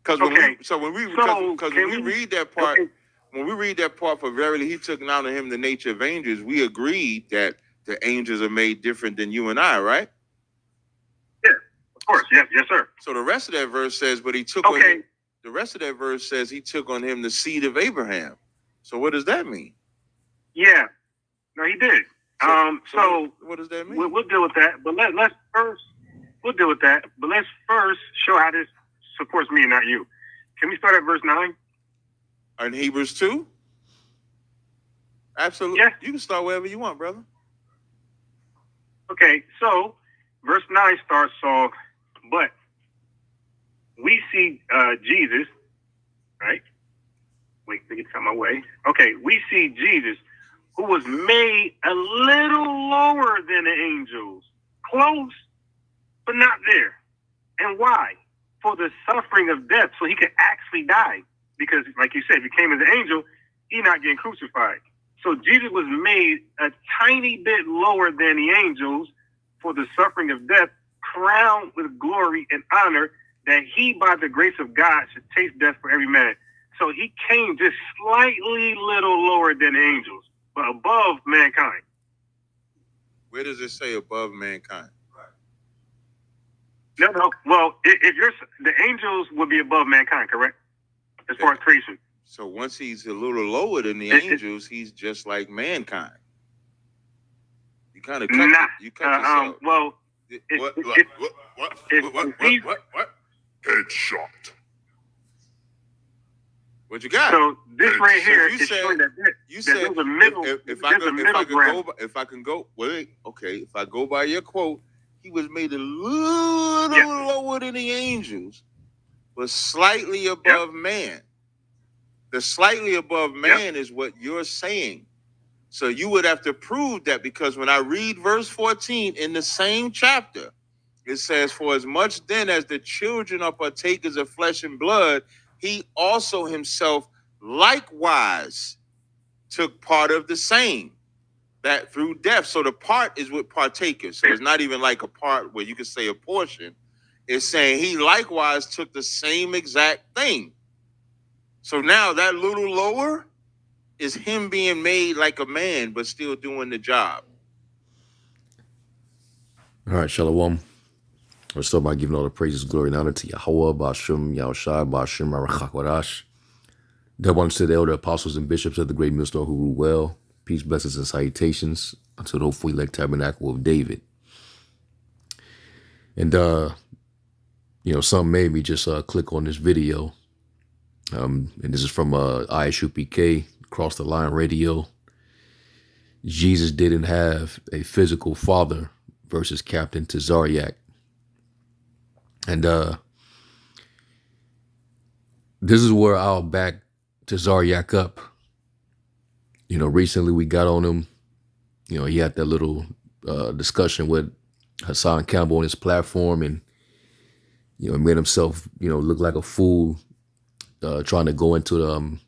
Because Okay. when we So read that part, okay. when we read that part, for verily he took not on him the nature of angels, we agreed that the angels are made different than you and I, right? Yeah, of course. Yes, sir. So the rest of that verse says, but he took on him, the rest of that verse says he took on him the seed of Abraham. So what does that mean? Yeah. No, he did. So what does that mean? We'll deal with that. But let's first we'll deal with that. But let's first show how this supports me and not you. Can we start at verse 9? In Hebrews 2? Absolutely. Yeah. You can start wherever you want, brother. Okay, so verse 9 starts off, but we see Jesus, right? Wait, let me get my way. Okay, we see Jesus, who was made a little lower than the angels. Close, but not there. And why? For the suffering of death, so he could actually die. Because, like you said, if he came as an angel, he's not getting crucified. So Jesus was made a tiny bit lower than the angels for the suffering of death, crowned with glory and honor, that he, by the grace of God, should taste death for every man. So he came just slightly little lower than the angels, but above mankind. Where does it say above mankind? No. Well, if you're the angels would be above mankind, correct? As far as creation. So once he's a little lower than the angels, he's just like mankind. You kind of cut yourself. Well, what? Headshot. What you got? So this right here is showing that there's a middle. If I can go, wait, okay. If I go by your quote, he was made a little lower than the angels, but slightly above man. The slightly above man is what you're saying. So you would have to prove that, because when I read verse 14 in the same chapter, it says, for as much then as the children are partakers of flesh and blood, he also himself likewise took part of the same, that through death. So the part is with partakers. So it's not even like a part where you could say a portion. It's saying he likewise took the same exact thing. So now that little lower is him being made like a man, but still doing the job. All right, Shalom. Let's start by giving all the praises, glory, and honor to Yahweh, Ba'ashem, Yahushua, Ba'ashem, Arachakwadash. That one to the elder apostles and bishops of the great millstone who rule well. Peace, blessings, and salutations unto the hopefully elect tabernacle of David. And, some made me just click on this video. And this is from ISU PK, Cross the Line Radio. Jesus didn't have a physical father versus Captain Tazariak. And this is where I'll back Tazariak up. Recently we got on him. He had that little discussion with Hassan Campbell on his platform, and made himself look like a fool, trying to go into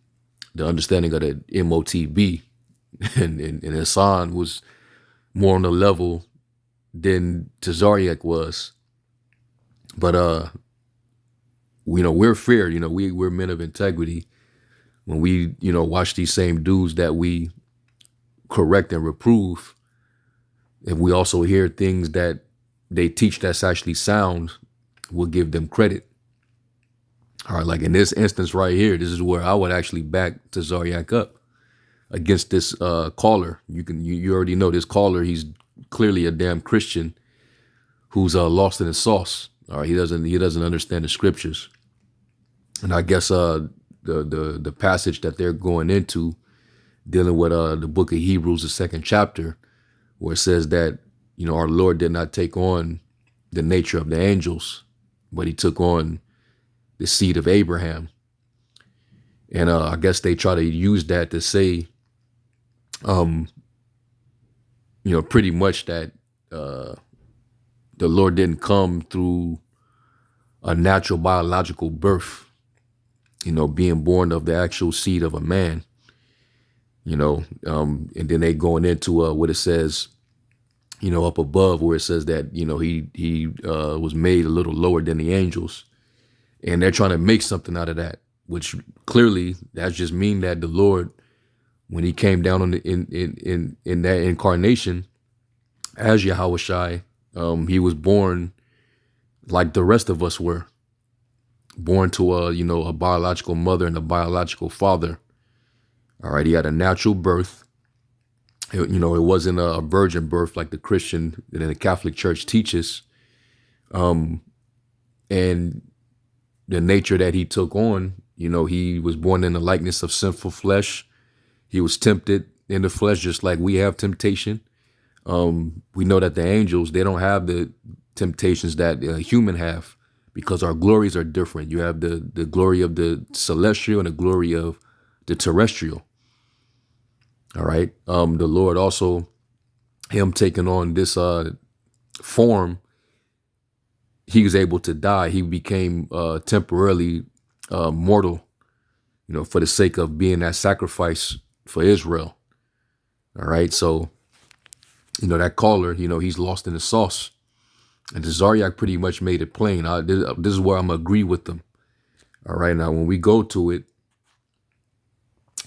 the understanding of the MOTB, and Hassan was more on the level than Tazariak was. But we're fair. We're men of integrity. When we watch these same dudes that we correct and reprove, if we also hear things that they teach that's actually sound, we'll give them credit. All right, like in this instance right here, this is where I would actually back Tazariak up against this caller. You already know this caller. He's clearly a damn Christian who's lost in his sauce. All right, he doesn't understand the scriptures, and I guess the passage that they're going into, dealing with the book of Hebrews, the 2nd chapter, where it says that our Lord did not take on the nature of the angels, but he took on the seed of Abraham. And I guess they try to use that to say, pretty much that the Lord didn't come through a natural biological birth, being born of the actual seed of a man, and then they going into what it says, up above, where it says that, he was made a little lower than the angels. And they're trying to make something out of that, which clearly that just mean that the Lord, when he came down on in that incarnation as Yahweh Shai, he was born like the rest of us were, born to a biological mother and a biological father. All right, he had a natural birth. It wasn't a virgin birth like the Christian and the Catholic Church teaches. And the nature that he took on, he was born in the likeness of sinful flesh. He was tempted in the flesh, just like we have temptation. We know that the angels, they don't have the temptations that human have, because our glories are different. You have the glory of the celestial and the glory of the terrestrial. All right. The Lord also, him taking on this form, he was able to die. He became temporarily mortal, for the sake of being that sacrifice for Israel. All right. So, that caller, he's lost in the sauce. And the Zaryak pretty much made it plain. This is where I'm going to agree with them. All right. Now, when we go to it,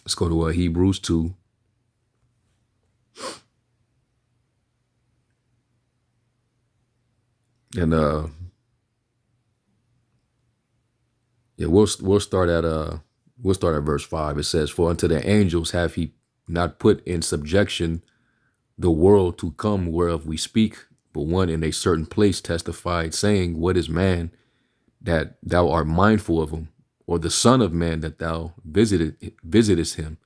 let's go to Hebrews 2. And we'll start at verse 5. It says, "For unto the angels have he not put in subjection the world to come whereof we speak, but one in a certain place testified, saying, What is man that thou art mindful of him, or the son of man that thou visitest him?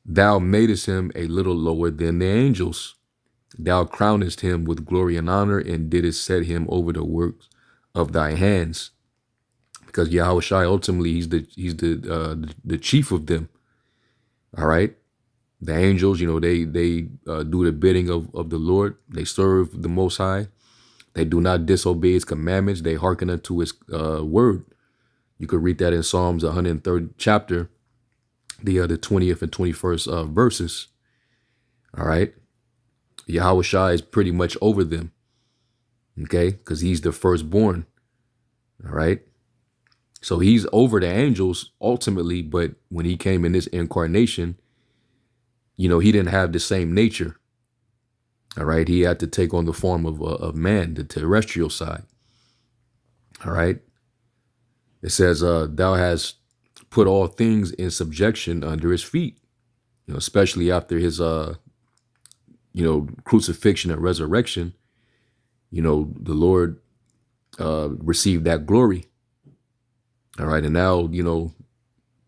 Thou madest him a little lower than the angels. Thou crownest him with glory and honor, and didst set him over the works of thy hands." Because Yahweh Shai, ultimately, he's the chief of them. All right. The angels, they do the bidding of the Lord. They serve the Most High. They do not disobey his commandments. They hearken unto his word. You could read that in Psalms 103rd chapter, the 20th and 21st verses. All right. Yahweh Shai is pretty much over them. Okay. Because he's the firstborn. All right. So he's over the angels ultimately. But when he came in this incarnation, he didn't have the same nature. All right. He had to take on the form of man, the terrestrial side. All right. It says, thou hast put all things in subjection under his feet, especially after his, crucifixion and resurrection. The Lord received that glory. All right. And now,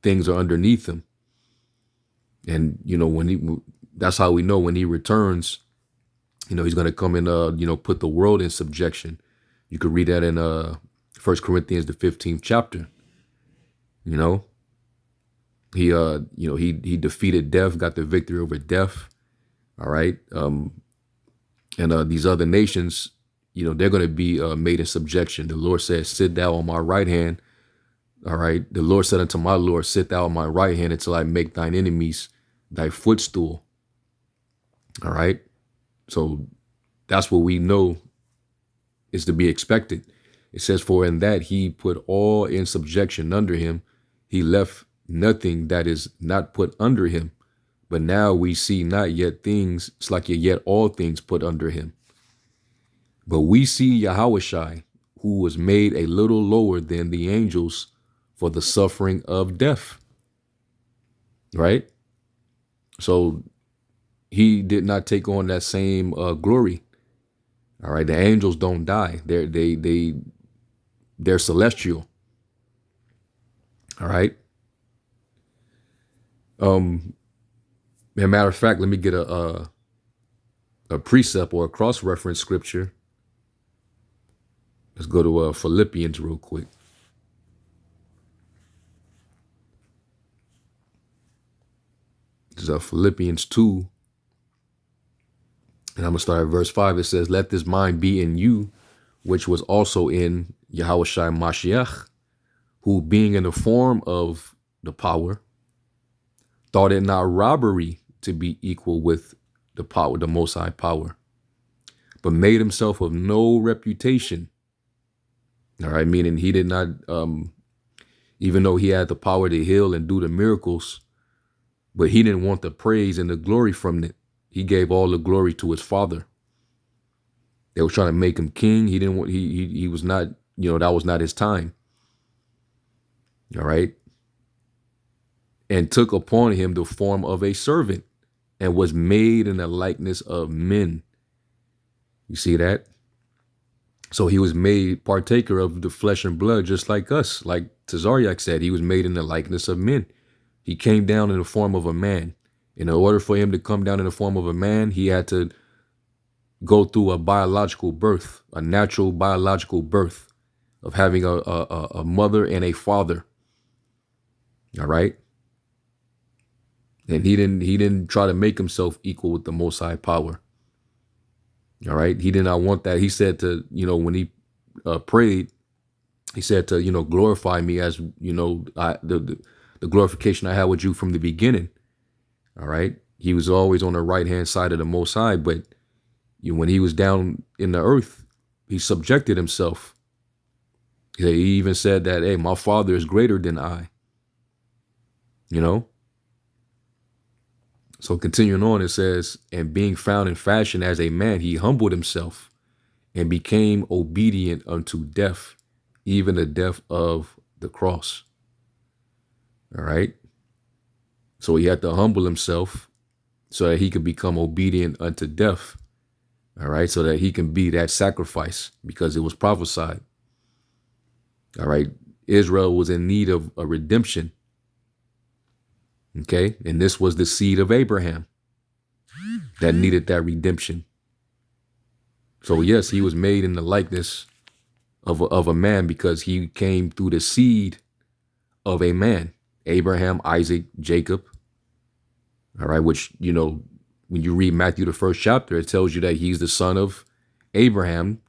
things are underneath him. And, that's how we know when he returns, he's going to come and, put the world in subjection. You could read that in 1 Corinthians, the 15th chapter. He defeated death, got the victory over death. All right. And these other nations, they're going to be made in subjection. The Lord says, sit thou on my right hand. All right. The Lord said unto my Lord, sit thou on my right hand until I make thine enemies thy footstool. All right. So that's what we know is to be expected. It says, for in that he put all in subjection under him, he left nothing that is not put under him. But now we see not yet things, it's like yet all things put under him. But we see Yahweh Shai, who was made a little lower than the angels for the suffering of death. Right? So he did not take on that same glory. All right. The angels don't die. They're celestial. All right. As a matter of fact, let me get a precept or a cross-reference scripture. Let's go to Philippians real quick. This is Philippians 2. And I'm going to start at verse 5. It says, let this mind be in you, which was also in Yahweh Shai Mashiach, who being in the form of the power, thought it not robbery to be equal with the power, the Most High power, but made himself of no reputation. All right, meaning he did not, even though he had the power to heal and do the miracles, but he didn't want the praise and the glory from it. He gave all the glory to his Father. They were trying to make him king. He didn't want. He was not. That was not his time. All right. And took upon him the form of a servant, and was made in the likeness of men. You see that? So he was made partaker of the flesh and blood, just like us. Like Tazariak said, he was made in the likeness of men. He came down in the form of a man. In order for him to come down in the form of a man, he had to go through a biological birth, a natural biological birth of having a mother and a father. All right. And he didn't try to make himself equal with the Most High power. All right. He did not want that. He said to, when he prayed, he said to, glorify me as, the glorification I had with you from the beginning. All right. He was always on the right hand side of the Most High, but when he was down in the earth, he subjected himself. He even said that, hey, my Father is greater than I. So continuing on, it says, and being found in fashion as a man, he humbled himself and became obedient unto death, even the death of the cross. All right. So he had to humble himself so that he could become obedient unto death. All right. So that he can be that sacrifice, because it was prophesied. All right. Israel was in need of a redemption. Okay. And this was the seed of Abraham that needed that redemption. So yes, he was made in the likeness of a man, because he came through the seed of a man, Abraham, Isaac, Jacob. All right. Which, when you read Matthew, the first chapter, it tells you that he's the son of Abraham,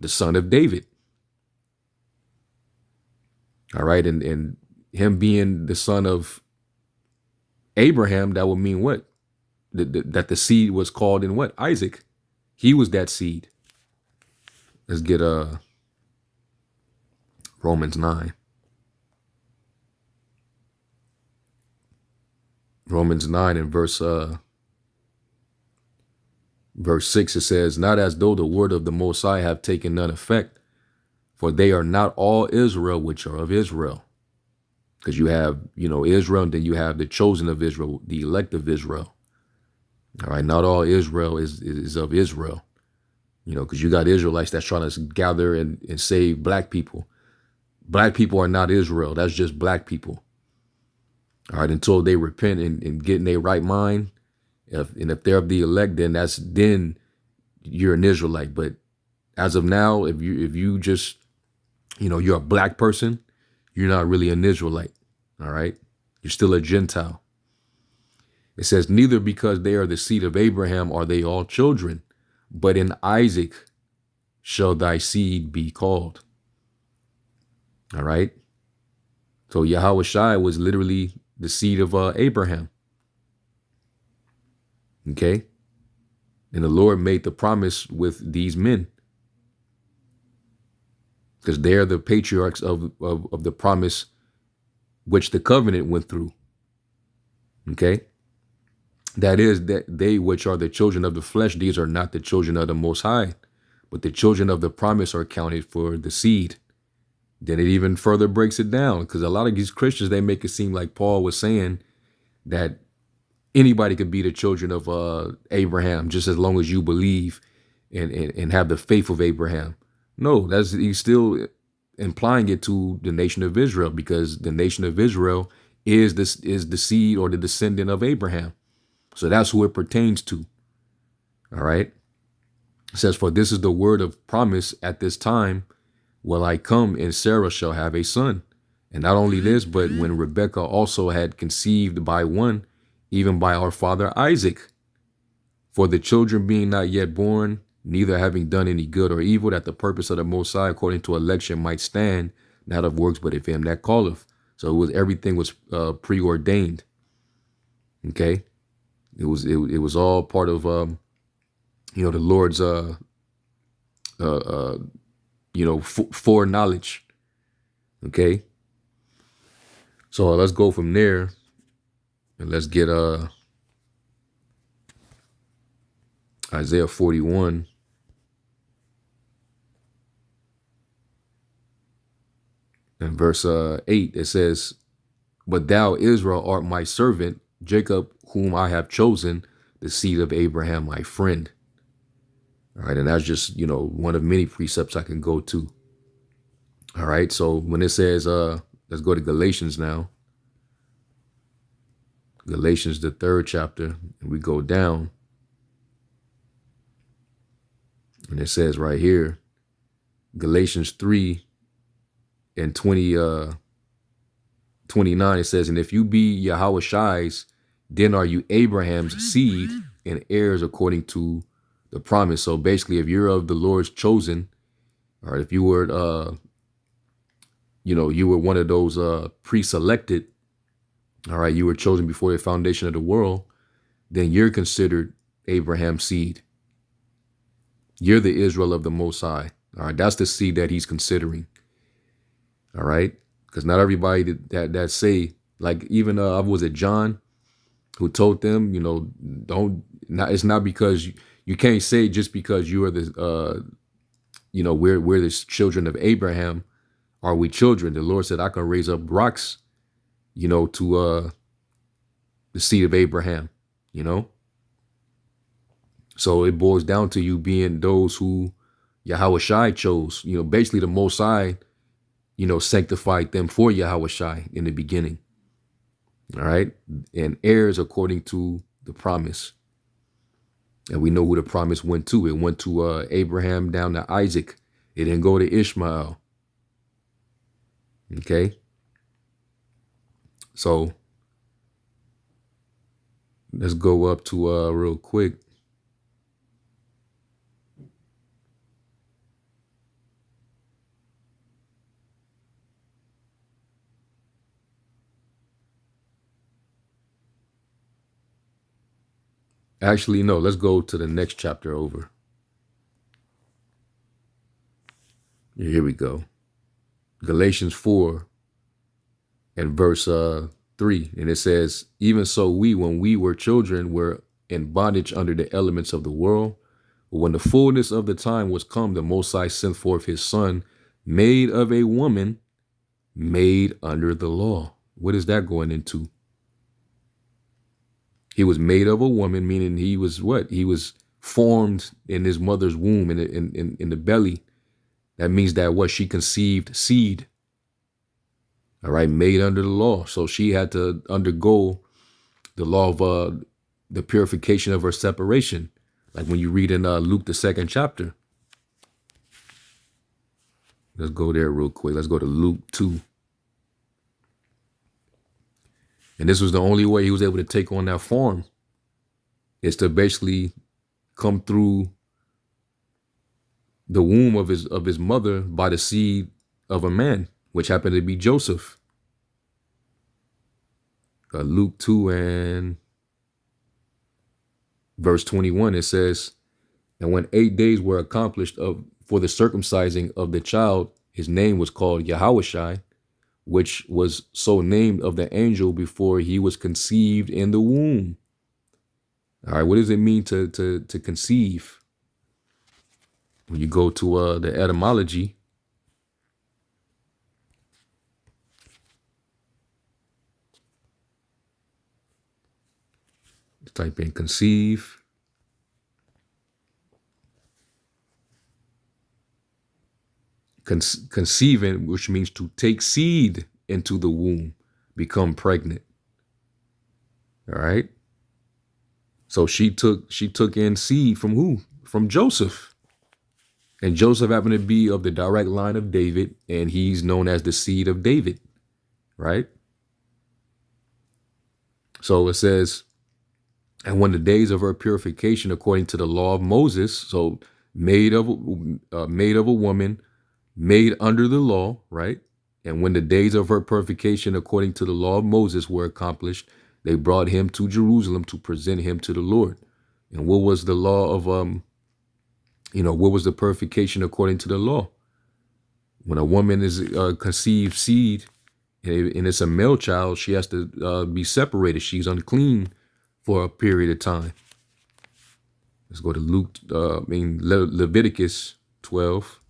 the son of David. All right. And him being the son of Abraham, that would mean what? That the seed was called in what? Isaac. He was that seed. Let's get Romans 9. Romans 9 and verse 6, it says, not as though the word of the Most High have taken none effect, for they are not all Israel which are of Israel. Because you have, Israel, and then you have the chosen of Israel, the elect of Israel. All right, not all Israel is of Israel. Because you got Israelites that's trying to gather and save black people. Black people are not Israel. That's just black people. All right, until they repent and get in their right mind. If they're of the elect, then you're an Israelite. But as of now, if you just, you're a black person, you're not really an Israelite. All right, you're still a Gentile. It says, neither because they are the seed of Abraham are they all children, but in Isaac shall thy seed be called. All right. So Yahweh Shai was literally the seed of Abraham. Okay. And the Lord made the promise with these men, because they're the patriarchs of the promise which the covenant went through. Okay. That is, that they which are the children of the flesh, these are not the children of the Most High, but the children of the promise are counted for the seed. Then it even further breaks it down, because a lot of these Christians, they make it seem like Paul was saying that anybody could be the children of Abraham, just as long as you believe and have the faith of Abraham. No, he's still implying it to the nation of Israel, because the nation of Israel is the seed or the descendant of Abraham. So that's who it pertains to. All right. It says, for this is the word of promise, at this time will I come, and Sarah shall have a son. And not only this, but when Rebekah also had conceived by one, even by our father Isaac, for the children being not yet born, neither having done any good or evil, that the purpose of the Most High according to election might stand, not of works, but of him that calleth. So everything was preordained. Okay. It was all part of, the Lord's, foreknowledge. Okay. So let's go from there and let's get Isaiah 41. And verse 8, it says, "But thou, Israel, art my servant, Jacob, whom I have chosen, the seed of Abraham, my friend." All right. And that's just, one of many precepts I can go to. All right. So when it says, let's go to Galatians now. Galatians, the 3rd chapter, and we go down. And it says right here, Galatians 3 and 29, it says, "And if you be Yahushai's, then are you Abraham's seed and heirs according to the promise." So basically, if you're of the Lord's chosen, or if you were, you were one of those pre-selected, all right, you were chosen before the foundation of the world, then you're considered Abraham's seed. You're the Israel of the Most High. All right, that's the seed that he's considering. All right, because not everybody that say, like, even was it John who told them, it's not because you can't say just because you are the we're the children of Abraham are we children. The Lord said, I can raise up rocks, to the seed of Abraham, So it boils down to you being those who Yahushai chose, basically the Most High, sanctified them for Yahushai in the beginning. All right. And heirs according to the promise. And we know who the promise went to. It went to Abraham down to Isaac. It didn't go to Ishmael. Okay. So let's go up to real quick. Actually, no, let's go to the next chapter over. Here we go. Galatians 4 and verse 3. And it says, "Even so we, when we were children, were in bondage under the elements of the world. But when the fullness of the time was come, the Most High sent forth his Son, made of a woman, made under the law." What is that going into? He was made of a woman, meaning he was what? He was formed in his mother's womb, in the belly. That means that what? She conceived seed. All right, made under the law. So she had to undergo the law of the purification of her separation. Like when you read in Luke, the 2nd chapter. Let's go there real quick. Let's go to Luke 2. And this was the only way he was able to take on that form, is to basically come through the womb of his mother by the seed of a man, which happened to be Joseph. Luke 2 and verse 21, it says, "And when 8 days were accomplished for the circumcising of the child, his name was called Yahushai, which was so named of the angel before he was conceived in the womb." All right, what does it mean to conceive? When you go to the etymology, type in conceive. Conceiving, which means to take seed into the womb, become pregnant. All right. So she took in seed from who? From Joseph. And Joseph happened to be of the direct line of David, and he's known as the seed of David. Right. So it says, "And when the days of her purification according to the law of Moses," so made of a woman, made under the law, right? "And when the days of her purification according to the law of Moses were accomplished, they brought him to Jerusalem to present him to the Lord." And what was the law of, what was the purification according to the law? When a woman is conceived seed and it's a male child, she has to be separated. She's unclean for a period of time. Let's go to Leviticus 12.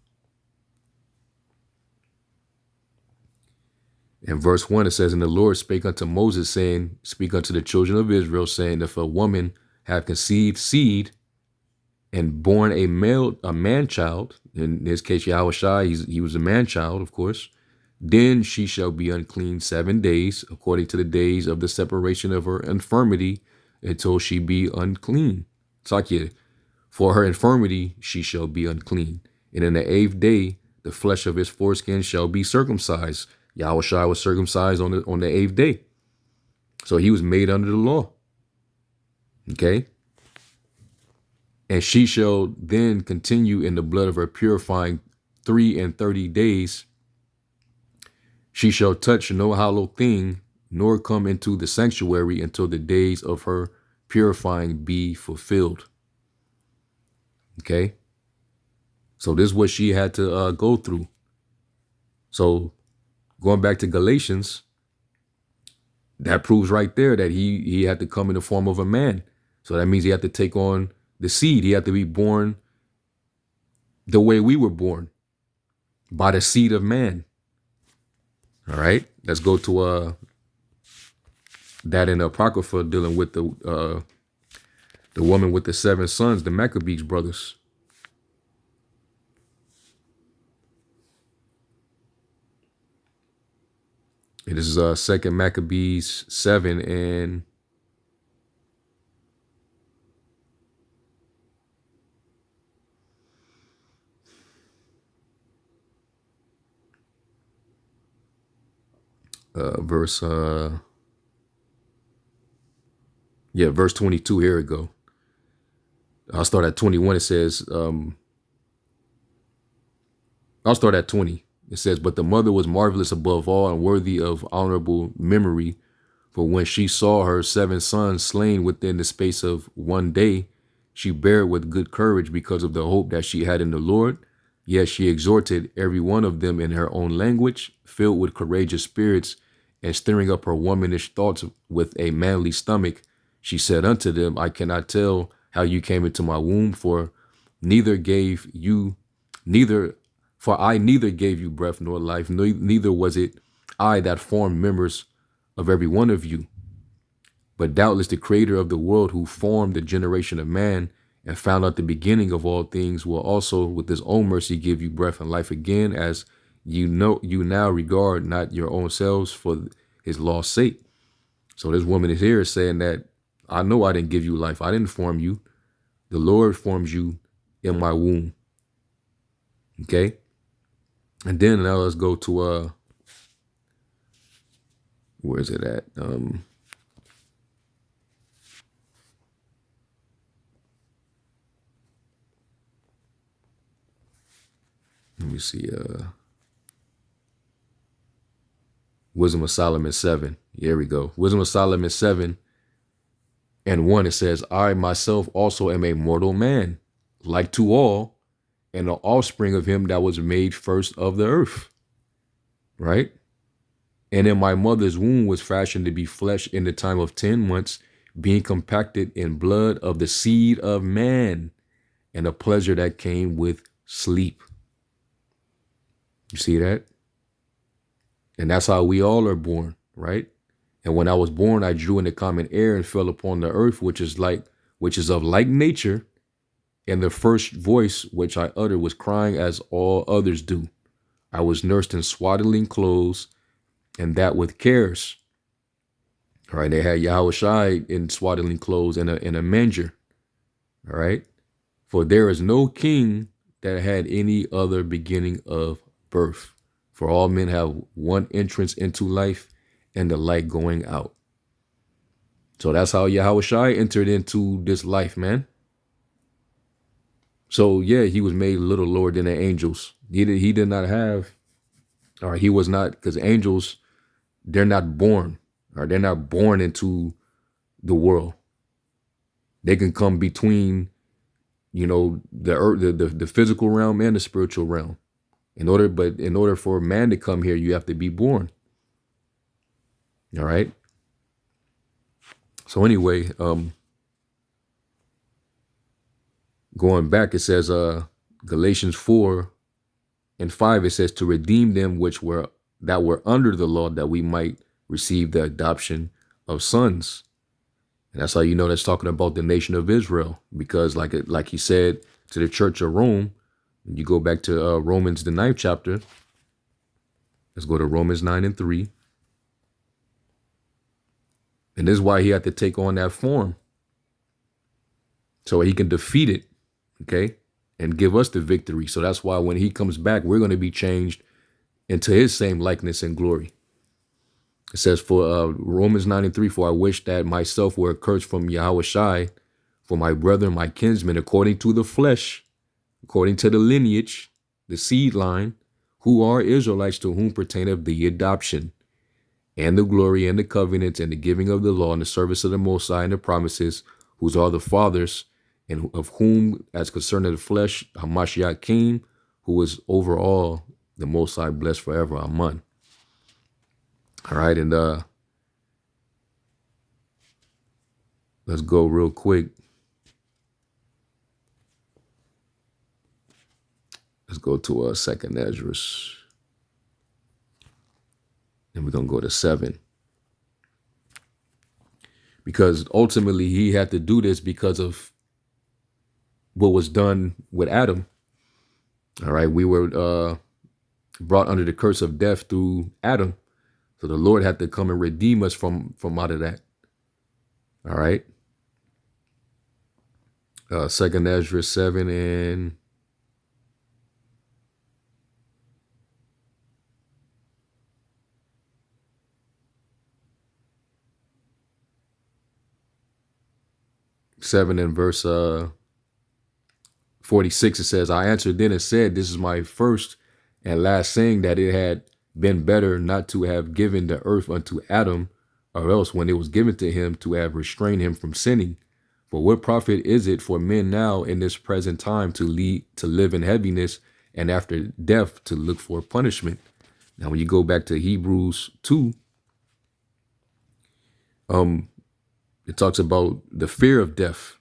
In verse 1, it says, And the Lord spake unto Moses, saying, Speak unto the children of Israel, saying, If a woman have conceived seed and born a man child, in this case Yahushua, he was a man child, of course, then she shall be unclean 7 days, according to the days of the separation of her infirmity, until she be unclean. Sakya, for her infirmity she shall be unclean. And in the 8th day, the flesh of his foreskin shall be circumcised. Yahushua was circumcised on the 8th day. So he was made under the law. Okay? And she shall then continue in the blood of her purifying 33 days. She shall touch no hallowed thing, nor come into the sanctuary until the days of her purifying be fulfilled. Okay? So this is what she had to go through. So going back to Galatians, that proves right there that he had to come in the form of a man. So that means he had to take on the seed. He had to be born the way we were born, by the seed of man. All right, let's go to that in the Apocrypha dealing with the woman with the 7 sons, the Maccabees brothers. It is 2 Maccabees 7 and verse 22. Here we go. I'll start at 21. It says, I'll start at 20. It says, But the mother was marvelous above all and worthy of honorable memory. For when she saw her 7 sons slain within the space of 1 day, she bare it with good courage because of the hope that she had in the Lord. Yet she exhorted every one of them in her own language, filled with courageous spirits, and stirring up her womanish thoughts with a manly stomach. She said unto them, I cannot tell how you came into my womb, for I neither gave you breath nor life, neither was it I that formed members of every one of you. But doubtless the creator of the world, who formed the generation of man and found out the beginning of all things, will also with his own mercy give you breath and life again, as you now regard not your own selves for his lost sake. So this woman is here saying that I know I didn't give you life. I didn't form you. The Lord formed you in my womb. Okay. And then now let's go to where is it at? Let me see. Wisdom of Solomon 7. Here we go. Wisdom of Solomon 7 and 1. It says, I myself also am a mortal man, like to all, and the offspring of him that was made first of the earth. Right? And in my mother's womb was fashioned to be flesh in the time of 10 months, being compacted in blood of the seed of man, and a pleasure that came with sleep. You see that? And that's how we all are born, right? And when I was born, I drew in the common air and fell upon the earth, which is of like nature. And the first voice which I uttered was crying as all others do. I was nursed in swaddling clothes, and that with cares. All right, they had Yahushua in swaddling clothes in a manger. All right, for there is no king that had any other beginning of birth. For all men have one entrance into life, and the light going out. So that's how Yahushua entered into this life, man. So yeah, he was made a little lower than the angels. He did not have, or he was not, because angels, they're not born, or they're not born into the world. They can come between, the earth, the physical realm and the spiritual realm. In order for man to come here, you have to be born. All right. So anyway, going back, it says Galatians 4:5, it says, to redeem them that were under the law, that we might receive the adoption of sons. And that's how you know that's talking about the nation of Israel, because like he said to the church of Rome, you go back to Romans, the 9th chapter. Let's go to Romans 9:3. And this is why he had to take on that form, so he can defeat it, okay, and give us the victory. So that's why when he comes back, we're going to be changed into his same likeness and glory. It says, for Romans 9:3, for I wish that myself were accursed from Yahushai for my brethren, my kinsmen, according to the flesh, according to the lineage, the seed line, who are Israelites, to whom pertaineth the adoption and the glory and the covenants and the giving of the law and the service of the Most High and the promises, whose are the fathers, and of whom, as concerning the flesh, Hamashiach came, who is over all, the Most High, blessed forever. Amen. All right, and let's go real quick. Let's go to 2nd Esdras. And we're going to go to 7. Because ultimately he had to do this because of what was done with Adam. All right, we were brought under the curse of death through Adam. So the Lord had to come and redeem us from out of that. All right. 2nd Esdras 7 and 7 and verse 46, it says, I answered then and said, this is my first and last saying, that it had been better not to have given the earth unto Adam, or else when it was given to him, to have restrained him from sinning. For what profit is it for men now in this present time to live in heaviness, and after death to look for punishment? Now, when you go back to Hebrews 2, it talks about the fear of death,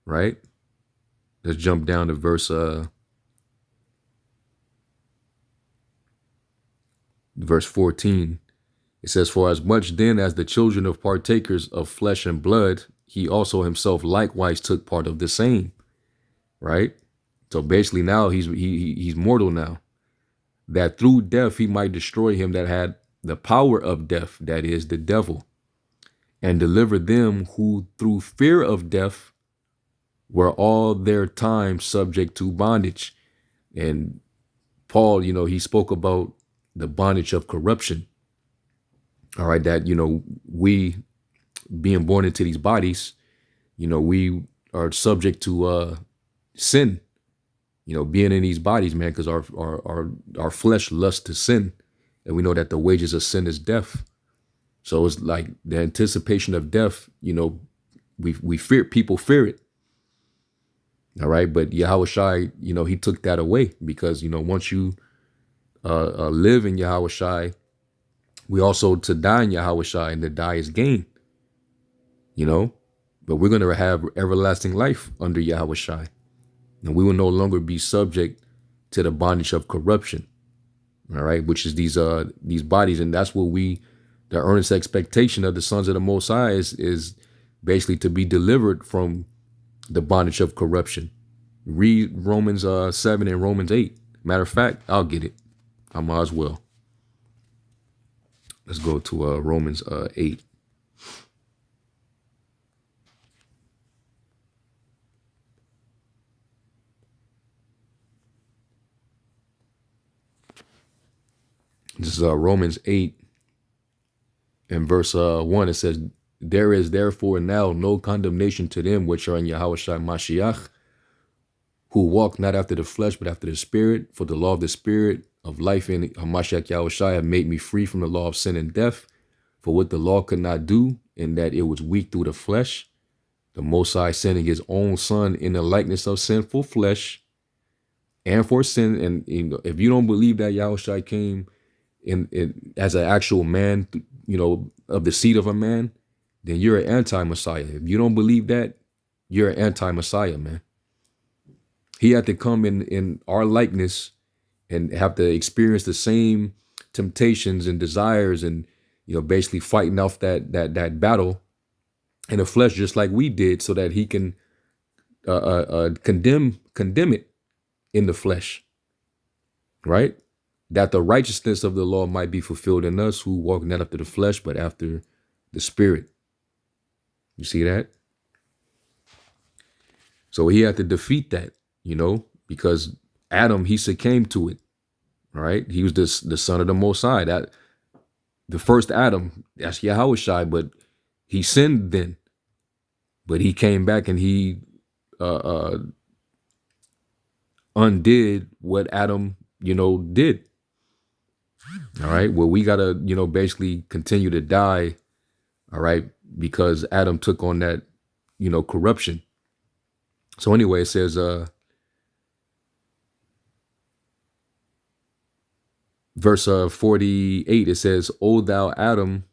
right? Let's jump down to verse 14. It says, for as much then as the children of partakers of flesh and blood, he also himself likewise took part of the same, right? So basically now he's mortal now, that through death he might destroy him that had the power of death, that is the devil, and deliver them who through fear of death were all their time subject to bondage. And Paul, he spoke about the bondage of corruption. All right, that, we being born into these bodies, we are subject to sin, being in these bodies, man, because our flesh lusts to sin. And we know that the wages of sin is death. So it's like the anticipation of death, we fear, people fear it. All right. But Yahushai, he took that away, because, once you live in Yahushai, we also to die in Yahushai, and to die is gain, but we're going to have everlasting life under Yahushai, and we will no longer be subject to the bondage of corruption. All right. Which is these bodies. And that's what the earnest expectation of the sons of the Most High is basically to be delivered from the bondage of corruption. Read Romans 7 and Romans 8. Matter of fact, I'll get it. I might as well. Let's go to Romans 8. This is Romans 8 and verse 1. It says, there is therefore now no condemnation to them which are in Yahushua Mashiach, who walk not after the flesh, but after the Spirit. For the law of the Spirit of life in Hamashiach Yahushua have made me free from the law of sin and death. For what the law could not do, in that it was weak through the flesh, the Most High sending his own Son in the likeness of sinful flesh, and for sin. And you know, if you don't believe that Yahushua came in as an actual man, you know, of the seed of a man, then you're an anti-Messiah. If you don't believe that, you're an anti-Messiah, man. He had to come in our likeness and have to experience the same temptations and desires, and you know, basically fighting off that battle in the flesh, just like we did, so that he can condemn it in the flesh, right? That the righteousness of the law might be fulfilled in us who walk not after the flesh, but after the spirit. You see that? So he had to defeat that, you know, because Adam, he succumbed to it. All right. He was the son of the Most High. That the first Adam, that's Yahushua, but he sinned then. But he came back and he undid what Adam, you know, did. All right. Well, we gotta, you know, basically continue to die. All right, because Adam took on that, you know, corruption. So anyway, it says, verse 48, it says, O thou Adam,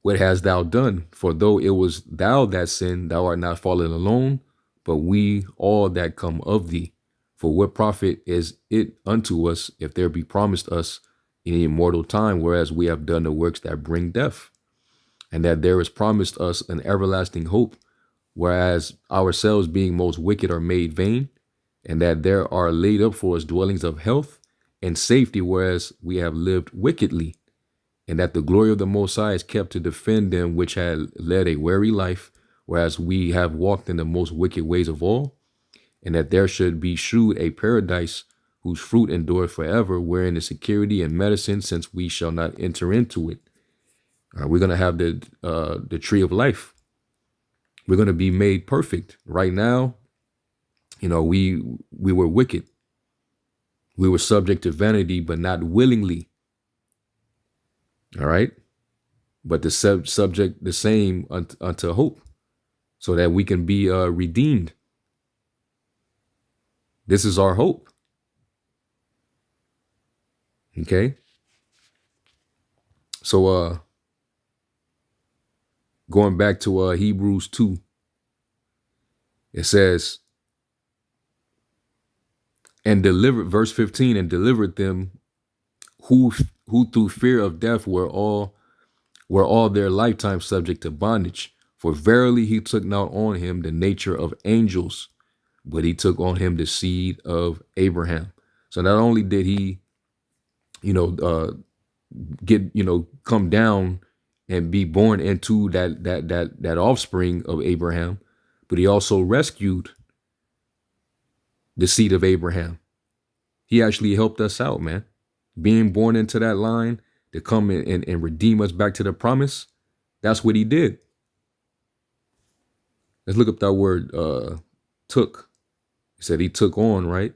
what hast thou done? For though it was thou that sinned, thou art not fallen alone, but we all that come of thee. For what profit is it unto us if there be promised us in immortal time, whereas we have done the works that bring death? And that there is promised us an everlasting hope, whereas ourselves being most wicked are made vain, and that there are laid up for us dwellings of health and safety, whereas we have lived wickedly, and that the glory of the Most High is kept to defend them which had led a weary life, whereas we have walked in the most wicked ways of all, and that there should be shewed a paradise whose fruit endureth forever, wherein is security and medicine, since we shall not enter into it. We're going to have the tree of life. We're going to be made perfect. Right now, you know, we were wicked. We were subject to vanity, but not willingly. All right. But the subject the same unto hope, so that we can be redeemed. This is our hope. Okay. So going back to Hebrews 2, it says, and delivered, verse 15, and delivered them who through fear of death were all their lifetime subject to bondage. For verily he took not on him the nature of angels, but he took on him the seed of Abraham. So not only did he, you know, come down and be born into that offspring of Abraham, but he also rescued the seed of Abraham. He actually helped us out, man. Being born into that line to come and redeem us back to the promise. That's what he did. Let's look up that word, took. He said he took on, right?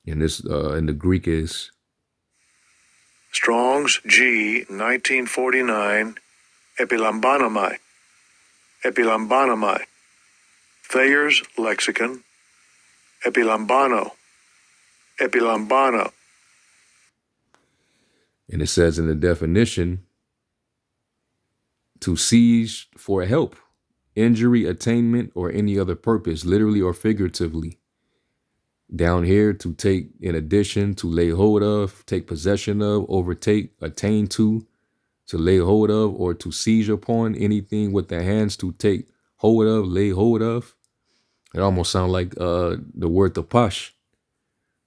And this in the Greek is Strong's G 1949, epilambanamai. Epilambanamai. Thayer's Lexicon, epilambano. Epilambano. And it says in the definition, to seize for help, injury, attainment, or any other purpose, literally or figuratively. Down here, to take in addition, to lay hold of, take possession of, overtake, attain to lay hold of, or to seize upon anything with the hands, to take hold of, lay hold of. It almost sounds like the word tapash.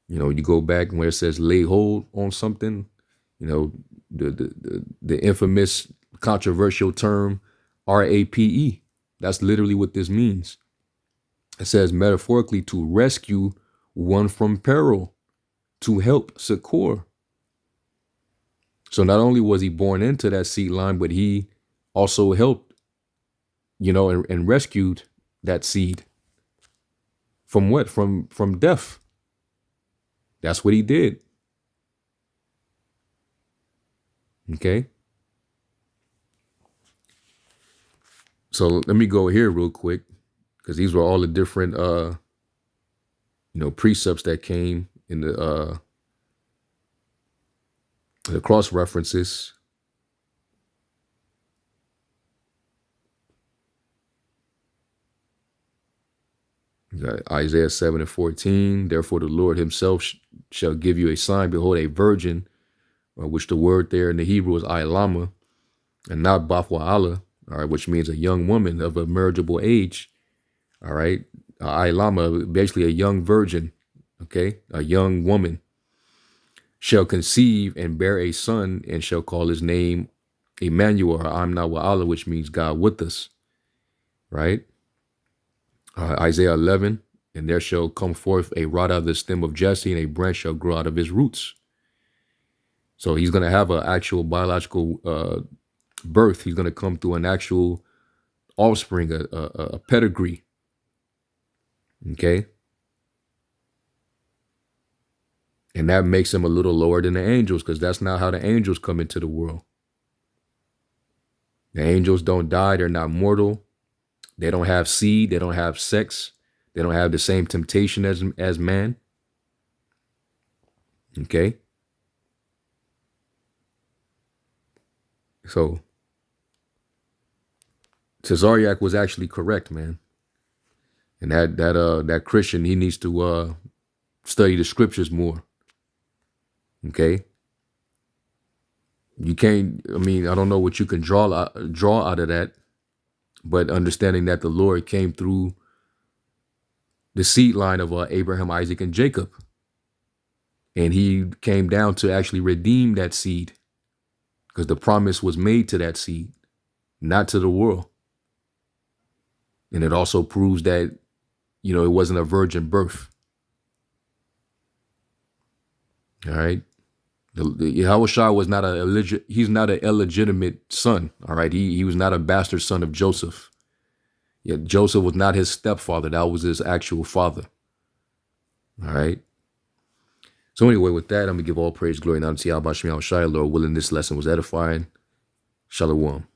You know, you go back where it says lay hold on something, you know, the infamous controversial term RAPE. That's literally what this means. It says metaphorically to rescue one from peril, to help, succor. So not only was he born into that seed line, but he also helped, you know, and rescued that seed. From what? From death. That's what he did. Okay. So let me go here real quick, because these were all the different precepts that came in the cross references. You got Isaiah 7:14. Therefore, the Lord himself shall give you a sign. Behold, a virgin, which the word there in the Hebrew is Ailama, and not Bathwa'ala, all right, which means a young woman of a marriageable age. All right. Ailama, basically a young virgin, okay, a young woman, shall conceive and bear a son and shall call his name Emmanuel, or Amna Wa'ala, which means God with us, right? Isaiah 11, and there shall come forth a rod out of the stem of Jesse, and a branch shall grow out of his roots. So he's going to have an actual biological birth. He's going to come through an actual offspring, a pedigree. Okay. And that makes him a little lower than the angels, because that's not how the angels come into the world. The angels don't die. They're not mortal. They don't have seed. They don't have sex. They don't have the same temptation as man. Okay. So Tazariak was actually correct, man. And that Christian, he needs to study the scriptures more. Okay. You can't, I don't know what you can draw out of that, but understanding that the Lord came through the seed line of Abraham, Isaac, and Jacob. And he came down to actually redeem that seed, because the promise was made to that seed, not to the world. And it also proves that, it wasn't a virgin birth. All right. Yahushua was not he's not an illegitimate son. All right. He was not a bastard son of Joseph. Yet Joseph was not his stepfather. That was his actual father. All right. So anyway, with that, I'm going to give all praise, glory, and honor to Yahweh Shem Yahushua. Lord willing, this lesson was edifying. Shalom.